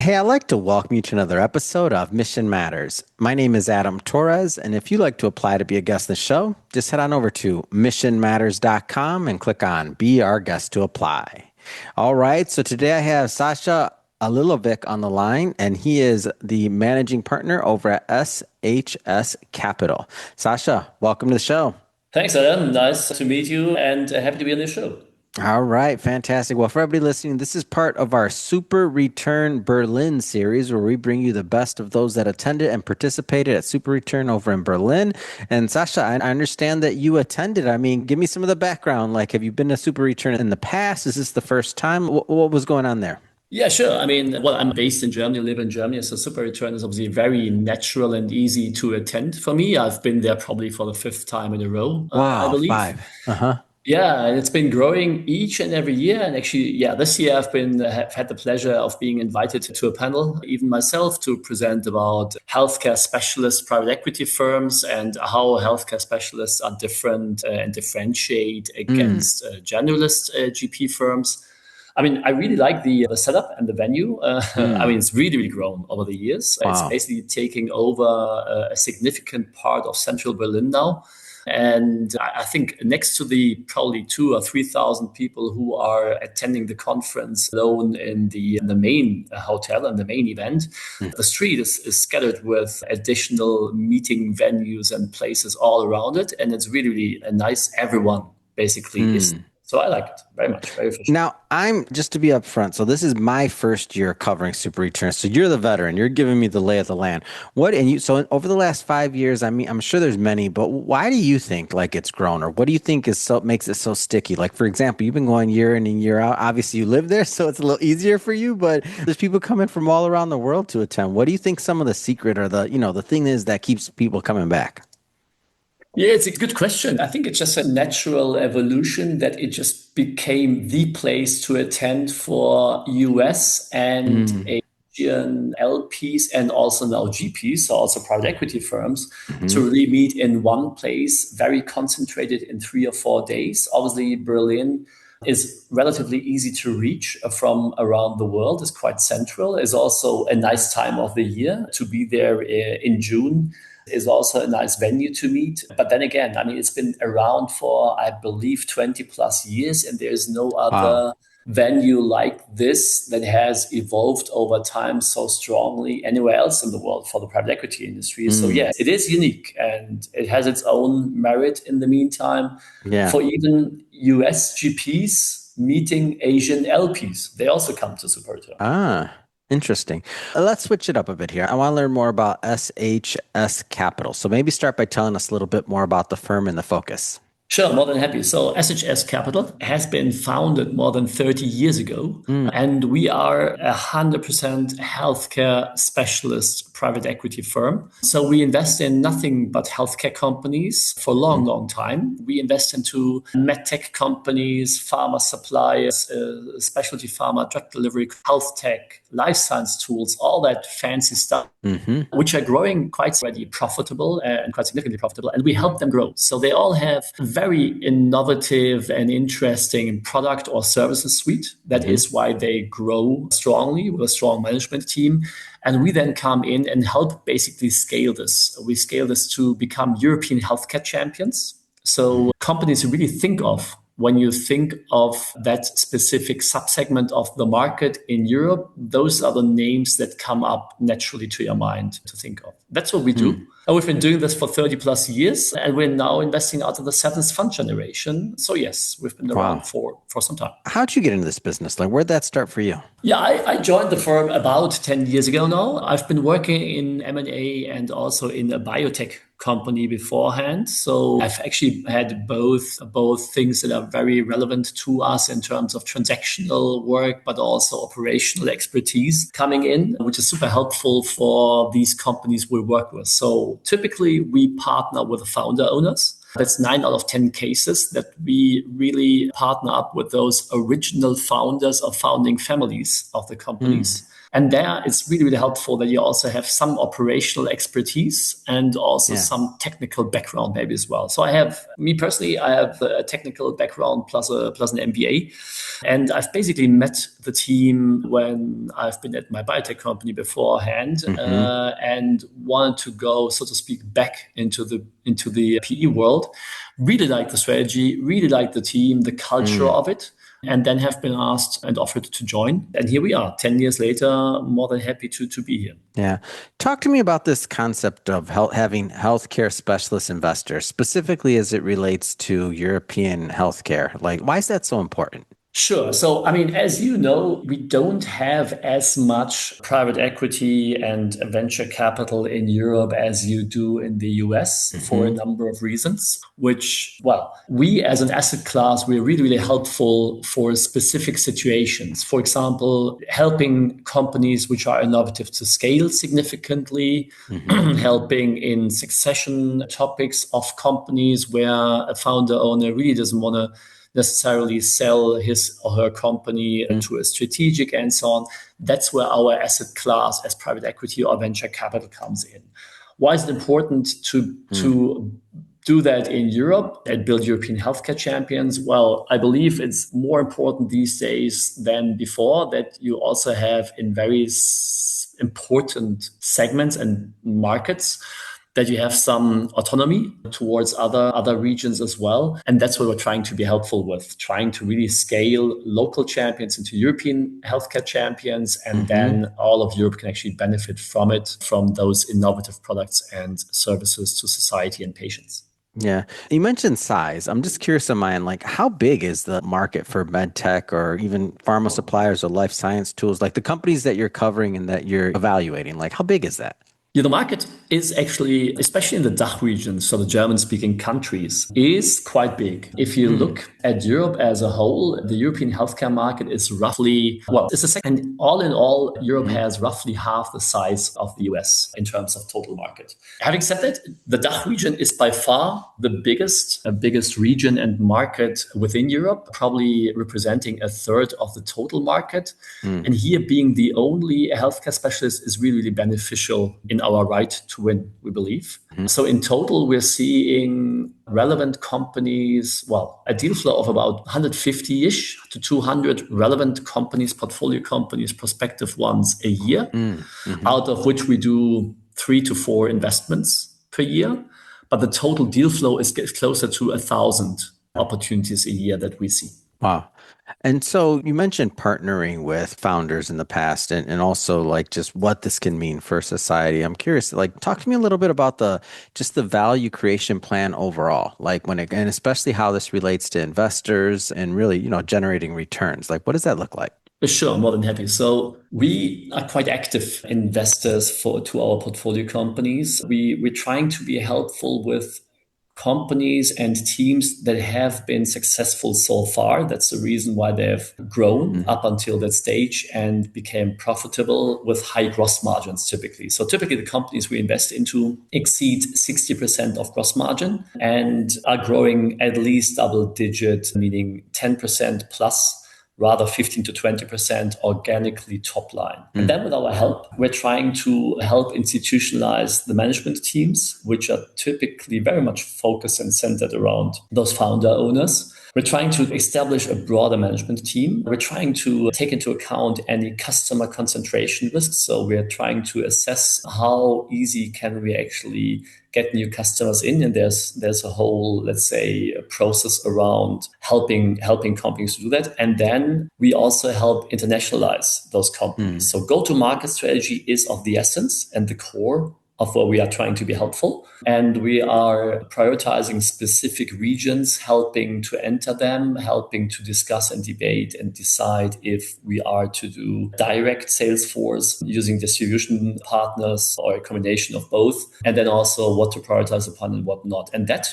Hey, I'd like to welcome you to another episode of Mission Matters. My name is Adam Torres, and if you'd like to apply to be a guest on the show, just head on over to missionmatters.com and click on Be Our Guest to apply. All right, so today I have Sasha Alilovic on the line, and he is the managing partner over at SHS Capital. Sasha, welcome to the show. Thanks, Adam. Nice to meet you and happy to be on the show. All right, fantastic. Well, for everybody listening, this is part of our Super Return Berlin series where we bring you the best of those that attended and participated at Super Return over in Berlin. And Sasha, I understand that you attended. I mean, give me some of the background. Like, have you been to Super Return in the past? Is this the first time? What was going on there? Yeah, sure. I mean, well, I'm based in Germany, live in Germany, so Super Return is obviously very natural and easy to attend for me. I've been there probably for the fifth time in a row, I Wow, believe. five. Uh-huh. Yeah, and it's been growing each and every year. And actually, yeah, this year have had the pleasure of being invited to a panel, even myself, to present about healthcare specialist private equity firms and how healthcare specialists are different and differentiate Mm, against generalist GP firms. I mean, I really like the setup and the venue. I mm. mean, it's really, really grown over the years. It's Wow. basically taking over a significant part of central Berlin now. And I think next to the probably 2 or 3 thousand people who are attending the conference alone in the main hotel and the main event, Mm, the street is scattered with additional meeting venues and places all around it. And it's really, really a nice everyone basically is. mm. So I like it very much, very efficient. Now, I'm just to be upfront. So this is my first year covering Super Returns. So you're the veteran. You're giving me the lay of the land. What and you so over the last 5 years, I mean, I'm sure there's many, but why do you think like it's grown, or what do you think is so makes it so sticky? Like for example, you've been going year in and year out. Obviously, you live there, so it's a little easier for you. But there's people coming from all around the world to attend. What do you think some of the secret or the thing is that keeps people coming back? Yeah, it's a good question. I think it's just a natural evolution that it just became the place to attend for US and Mm, Asian LPs and also now GPs, so also private equity firms, hmm to really meet in one place, very concentrated in 3 or 4 days. Obviously, Berlin is relatively easy to reach from around the world, is quite central, is also a nice time of the year to be there in June is also a nice venue to meet. But then again, I mean, it's been around for, I believe, 20 plus years, and there's no Wow. other venue like this that has evolved over time so strongly anywhere else in the world for the private equity industry. So, Mm, yes, it is unique and it has its own merit in the meantime yeah. for even US GPs meeting Asian LPs. They also come to support her. Ah, interesting. Let's switch it up a bit here. I want to learn more about SHS Capital. So maybe start by telling us a little bit more about the firm and the focus. Sure, more than happy. So SHS Capital has been founded more than 30 years ago, Mm, and we are 100% healthcare specialist private equity firm. So we invest in nothing but healthcare companies for a long, mm, long time. We invest into medtech companies, pharma suppliers, specialty pharma, drug delivery, health tech, life science tools, all that fancy stuff mm-hmm, which are growing quite already profitable and quite significantly profitable, and we help them grow. So they all have very innovative and interesting product or services suite. That mm-hmm, is why they grow strongly with a strong management team. And we then come in and help basically scale this. We scale this to become European healthcare champions. So companies really think of when you think of that specific subsegment of the market in Europe, those are the names that come up naturally to your mind to think of. That's what we mm. do. And we've been doing this for 30 plus years, and we're now investing out of the seventh fund generation. So, yes, we've been Wow. around for some time. How'd you get into this business? Like, where'd that start for you? Yeah, I joined the firm about 10 years ago now. I've been working in M&A and also in a biotech company beforehand. So I've actually had both things that are very relevant to us in terms of transactional work, but also operational expertise coming in, which is super helpful for these companies we work with. So typically we partner with the founder owners. That's 9 out of 10 cases that we really partner up with those original founders or founding families of the Mm, companies. And there it's really, really helpful that you also have some operational expertise and also Yeah. some technical background maybe as well. So I have, me personally, I have a technical background plus an MBA. And I've basically met the team when I've been at my biotech company beforehand, Hmm. and wanted to go, so to speak, back into the PE world. Really like the strategy, really like the team, the culture Mm. of it, and then have been asked and offered to join. And here we are, 10 years later, more than happy to be here. Yeah. Talk to me about this concept of having healthcare specialist investors, specifically as it relates to European healthcare. Like, why is that so important? Sure. So, I mean, as you know, we don't have as much private equity and venture capital in Europe as you do in the US for a Hmm. number of reasons, which, well, we as an asset class, we're really, really helpful for specific situations. For example, helping companies which are innovative to scale significantly, Hmm. helping in succession topics of companies where a founder owner really doesn't want to necessarily sell his or her company to a strategic and so on. That's where our asset class as private equity or venture capital comes in. Why is it important to do that in Europe and build European healthcare champions? Well, I believe it's more important these days than before that you also have in very important segments and markets that you have some autonomy towards other regions as well. And that's what we're trying to be helpful with, trying to really scale local champions into European healthcare champions. And Hmm. then all of Europe can actually benefit from it, from those innovative products and services to society and patients. Yeah. You mentioned size. I'm just curious on mine, like how big is the market for med tech or even pharma suppliers or life science tools? Like the companies that you're covering and that you're evaluating, like how big is that? Yeah, the market is actually, especially in the DACH region, so the German-speaking countries, is quite big. If you Mm. look at Europe as a whole, the European healthcare market is roughly, well, it's the second. All in all, Europe Hmm. has roughly half the size of the US in terms of total market. Having said that, the DACH region is by far the biggest region and market within Europe, probably representing a third of the total market. Mm. And here, being the only healthcare specialist is really, really beneficial in our right to win, we believe. Hmm. So, in total, we're seeing relevant companies, well, a deal flow of about 150 ish to 200 relevant companies, portfolio companies, prospective ones a year, Mm. Hmm. out of which we do 3 to 4 investments per year. But the total deal flow is closer to 1,000 opportunities a year that we see. Wow. And so you mentioned partnering with founders in the past and also like just what this can mean for society. I'm curious, like talk to me a little bit about the just the value creation plan overall, like when it, and especially how this relates to investors and really, generating returns. Like what does that look like? Sure, more than happy. So we are quite active investors to our portfolio companies. We're trying to be helpful with companies and teams that have been successful so far. That's the reason why they've grown Hmm. up until that stage and became profitable with high gross margins typically. So typically the companies we invest into exceed 60% of gross margin and are growing at least double digit, meaning 10% plus, rather 15 to 20% organically top line. And Mm. then with our help, we're trying to help institutionalize the management teams, which are typically very much focused and centered around those founder owners. We're trying to establish a broader management team. We're trying to take into account any customer concentration risks. So we're trying to assess how easy can we actually get new customers in. And there's a whole, let's say, a process around helping companies to do that. And then we also help internationalize those companies. Mm. So go-to-market strategy is of the essence and the core of where we are trying to be helpful. And we are prioritizing specific regions, helping to enter them, helping to discuss and debate and decide if we are to do direct sales force using distribution partners or a combination of both, and then also what to prioritize upon and what not. And that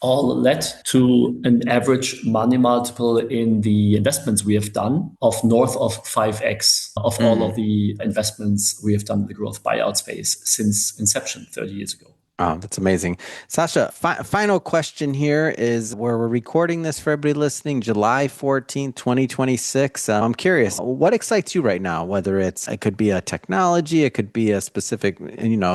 all led to an average money multiple in the investments we have done of north of 5x of all of Mm. the investments we have done in the growth buyout space since inception 30 years ago. Oh, that's amazing. Sasha, final question here is where we're recording this for everybody listening, July 14th, 2026. I'm curious, what excites you right now? Whether it could be a technology, it could be a specific,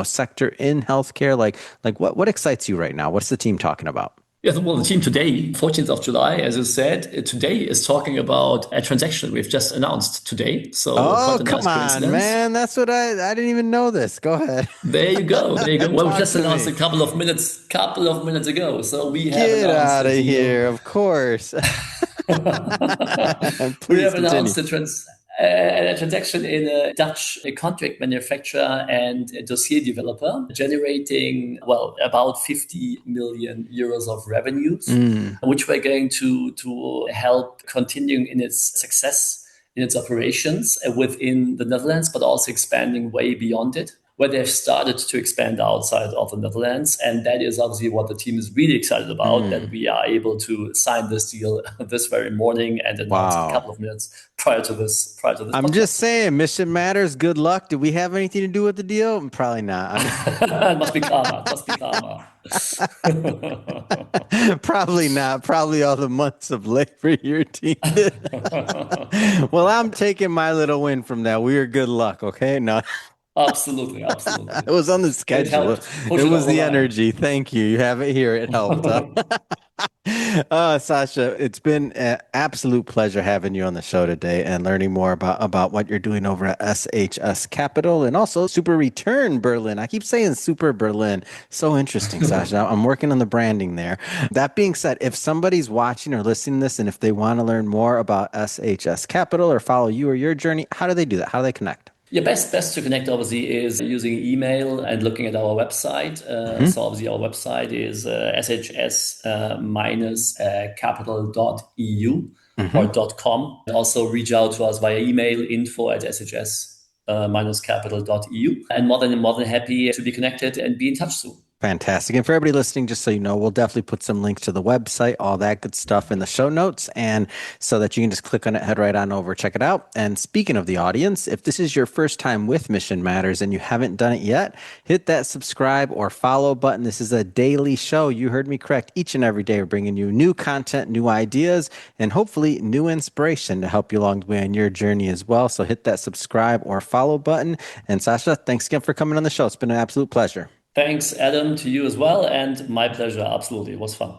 sector in healthcare. Like what excites you right now? What's the team talking about? Yeah, well, the team today, 14th of July, as you said, today is talking about a transaction we've just announced today. So quite Oh, a nice come on, coincidence. man. That's what I didn't even know this. Go ahead. There you go. There you go. Well, we Talk just to announced me. a couple of minutes ago. So we have Get announced out a of deal. here, of course. We Please have continue. announced a transaction in a Dutch contract manufacturer and a dossier developer, generating, well, about 50 million euros of revenues, Mm. which we're going to help continuing in its success in its operations within the Netherlands, but also expanding way beyond it, where they've started to expand outside of the Netherlands. And that is obviously what the team is really excited about, that Mm. we are able to sign this deal this very morning and announce it a Wow. couple of minutes prior to this I'm just podcast. saying, mission matters. Good luck. Do we have anything to do with the deal? Probably not. It must be karma. It must be karma. Probably not. Probably all the months of labor your team did. Well, I'm taking my little win from that. We are good luck. Okay. No, Absolutely, it absolutely. was on the It schedule. helped It push it was over the the line. energy. Thank you. You have it here. It helped. Sasha, it's been an absolute pleasure having you on the show today and learning more about what you're doing over at SHS Capital and also Super Return Berlin. I keep saying Super Berlin. So interesting, Sasha. I'm working on the branding there. That being said, if somebody's watching or listening to this and if they want to learn more about SHS Capital or follow you or your journey, how do they do that? How do they connect? Yeah, best to connect obviously is using email and looking at our website. Hmm. So obviously our website is shs minus capital.eu or Hmm. .com. Also reach out to us via email info at shs minus capital.eu, and more than happy to be connected and be in touch soon. Fantastic. And for everybody listening, just so you know, we'll definitely put some links to the website, all that good stuff in the show notes. And so that you can just click on it, head right on over, check it out. And speaking of the audience, if this is your first time with Mission Matters and you haven't done it yet, hit that subscribe or follow button. This is a daily show. You heard me correct. Each and every day, we're bringing you new content, new ideas, and hopefully new inspiration to help you along the way on your journey as well. So hit that subscribe or follow button. And Sasha, thanks again for coming on the show. It's been an absolute pleasure. Thanks, Adam, to you as well. And my pleasure. Absolutely. It was fun.